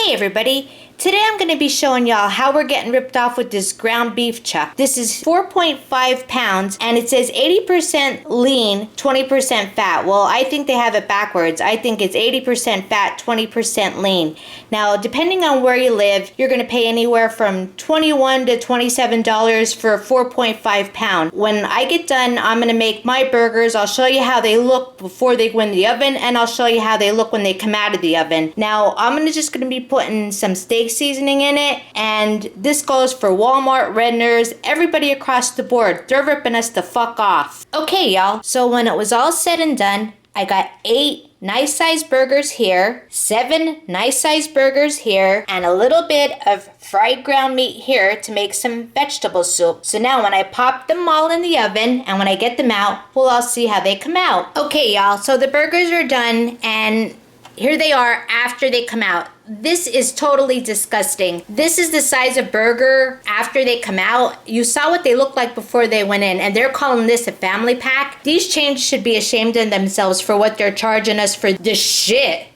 Hey everybody, today I'm going to be showing y'all how we're getting ripped off with this ground beef chuck. This is 4.5 pounds and it says 80% lean, 20% fat. Well, I think they have it backwards. I think it's 80% fat, 20% lean. Now, depending on where you live, you're going to pay anywhere from $21 to $27 for a 4.5 pound. When I get done, I'm going to make my burgers. I'll show you how they look before they go in the oven, and I'll show you how they look when they come out of the oven. Now, I'm just going to be putting some steak seasoning in it, and this goes for Walmart, Redner's, everybody across the board. They're ripping us the fuck off. Okay, y'all, so when it was all said and done, I got 8 nice sized burgers here, 7 nice sized burgers here, and a little bit of fried ground meat here to make some vegetable soup. So now when I pop them all in the oven and when I get them out, we'll all see how they come out. Okay, y'all, so the burgers are done and here they are after they come out. This is totally disgusting. This is the size of burger after they come out. You saw what they look like before they went in, and they're calling this a family pack. These chains should be ashamed of themselves for what they're charging us for this shit.